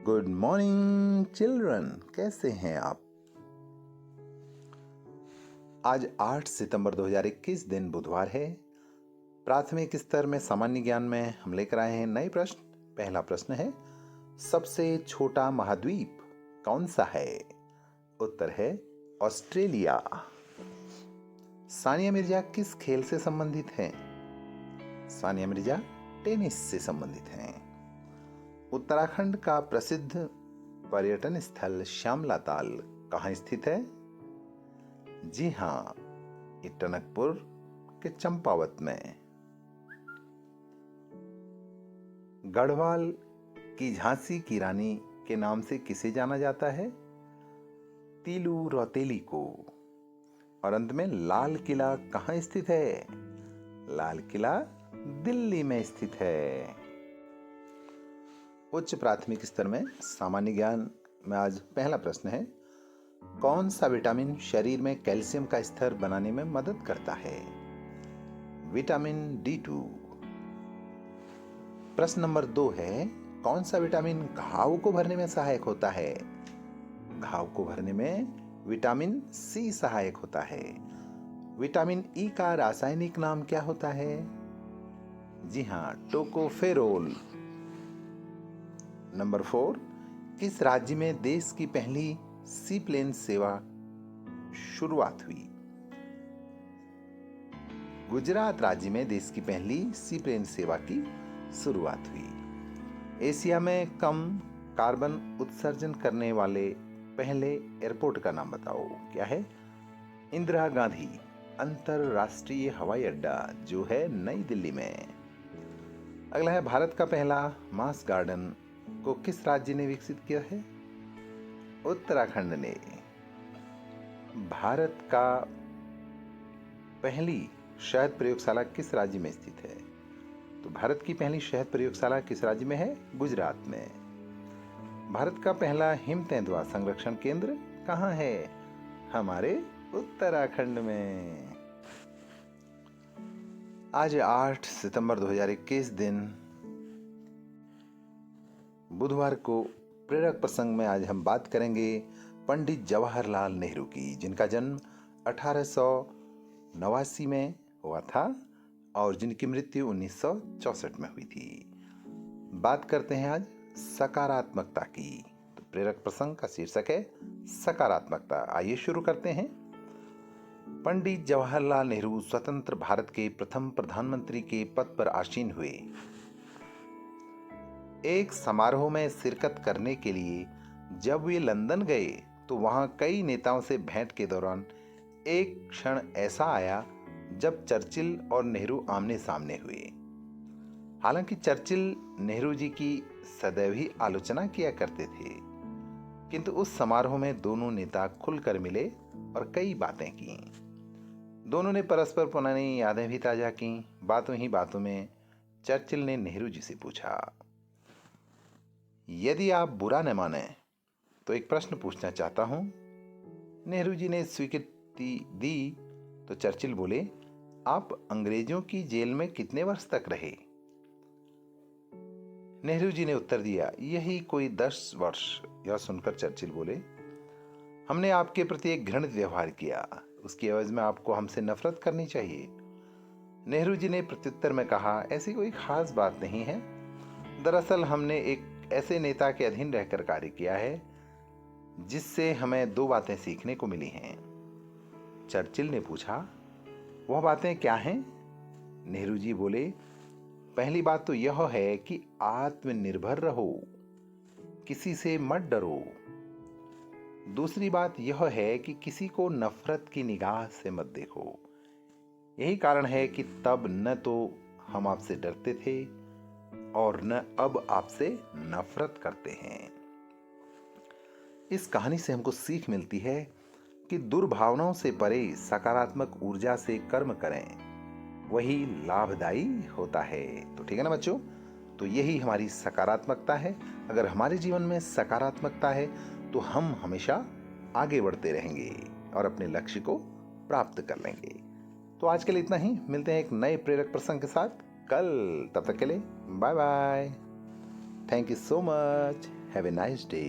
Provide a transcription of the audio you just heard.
Good morning children, कैसे हैं आप। आज 8 सितंबर 2021 दिन बुधवार है। प्राथमिक स्तर में सामान्य ज्ञान में हम लेकर आए हैं नए प्रश्न। पहला प्रश्न है, सबसे छोटा महाद्वीप कौन सा है। उत्तर है ऑस्ट्रेलिया। सानिया मिर्जा किस खेल से संबंधित हैं। सानिया मिर्जा टेनिस से संबंधित हैं। उत्तराखंड का प्रसिद्ध पर्यटन स्थल श्यामला ताल कहाँ स्थित है। जी हाँ, ये टनकपुर के चंपावत में। गढ़वाल की झांसी की रानी के नाम से किसे जाना जाता है। तीलू रौतेली को। और अंत में लाल किला कहाँ स्थित है। लाल किला दिल्ली में स्थित है। उच्च प्राथमिक स्तर में सामान्य ज्ञान में आज पहला प्रश्न है, कौन सा विटामिन शरीर में कैल्शियम का स्तर बनाने में मदद करता है। Vitamin D2। प्रश्न नंबर 2 है, कौन सा विटामिन घाव को भरने में सहायक होता है। घाव को भरने में विटामिन C सहायक होता है। विटामिन E का रासायनिक नाम क्या होता है। जी हाँ, टोकोफेरोल। नंबर 4, किस राज्य में देश की पहली सी प्लेन सेवा शुरुआत हुई। गुजरात राज्य में देश की पहली सी प्लेन सेवा की शुरुआत हुई। एशिया में कम कार्बन उत्सर्जन करने वाले पहले एयरपोर्ट का नाम बताओ। क्या है। इंदिरा गांधी अंतरराष्ट्रीय हवाई अड्डा, जो है नई दिल्ली में। अगला है, भारत का पहला मास गार्डन को किस राज्य ने विकसित किया है। उत्तराखंड ने। भारत का पहली शहद प्रयोगशाला किस राज्य में स्थित है। तो भारत की पहली शहद प्रयोगशाला किस राज्य में है। गुजरात में। भारत का पहला हिम तेंदुआ संरक्षण केंद्र कहाँ है। हमारे उत्तराखंड में। आज 8 सितंबर 2021 दिन बुधवार को प्रेरक प्रसंग में आज हम बात करेंगे पंडित जवाहरलाल नेहरू की, जिनका जन्म 1889 में हुआ था और जिनकी मृत्यु 1964 में हुई थी। बात करते हैं आज सकारात्मकता की। तो प्रेरक प्रसंग का शीर्षक है सकारात्मकता। आइए शुरू करते हैं। पंडित जवाहरलाल नेहरू स्वतंत्र भारत के प्रथम प्रधानमंत्री के पद पर आसीन हुए। एक समारोह में शिरकत करने के लिए जब वे लंदन गए तो वहां कई नेताओं से भेंट के दौरान एक क्षण ऐसा आया जब चर्चिल और नेहरू आमने सामने हुए। हालांकि चर्चिल नेहरू जी की सदैव ही आलोचना किया करते थे, किंतु उस समारोह में दोनों नेता खुलकर मिले और कई बातें की। दोनों ने परस्पर पुरानी यादें भी ताजा की। बातों ही बातों में चर्चिल ने नेहरू जी से पूछा, यदि आप बुरा न माने तो एक प्रश्न पूछना चाहता हूं। नेहरू जी ने स्वीकृति दी तो चर्चिल बोले, आप अंग्रेजों की जेल में कितने वर्ष तक रहे। नेहरू जी ने उत्तर दिया, यही कोई 10 वर्ष। यह सुनकर चर्चिल बोले, हमने आपके प्रति एक घृणित व्यवहार किया, उसकी एवज में आपको हमसे नफरत करनी चाहिए। नेहरू जी ने प्रत्युत्तर में कहा, ऐसी कोई खास बात नहीं है। दरअसल हमने एक ऐसे नेता के अधीन रहकर कार्य किया है जिससे हमें 2 बातें सीखने को मिली हैं। चर्चिल ने पूछा, वह बातें क्या हैं। नेहरू जी बोले, पहली बात तो यह है कि आत्मनिर्भर रहो, किसी से मत डरो। दूसरी बात यह है कि किसी को नफरत की निगाह से मत देखो। यही कारण है कि तब न तो हम आपसे डरते थे और न अब आपसे नफरत करते हैं। इस कहानी से हमको सीख मिलती है कि दुर्भावनाओं से परे सकारात्मक ऊर्जा से कर्म करें, वही लाभदायी होता है। तो ठीक है ना बच्चों, तो यही हमारी सकारात्मकता है। अगर हमारे जीवन में सकारात्मकता है तो हम हमेशा आगे बढ़ते रहेंगे और अपने लक्ष्य को प्राप्त कर लेंगे। तो आज के लिए इतना ही। मिलते हैं एक नए प्रेरक प्रसंग के साथ कल। तब तक के लिए bye bye. Thank you so much. Have a nice day.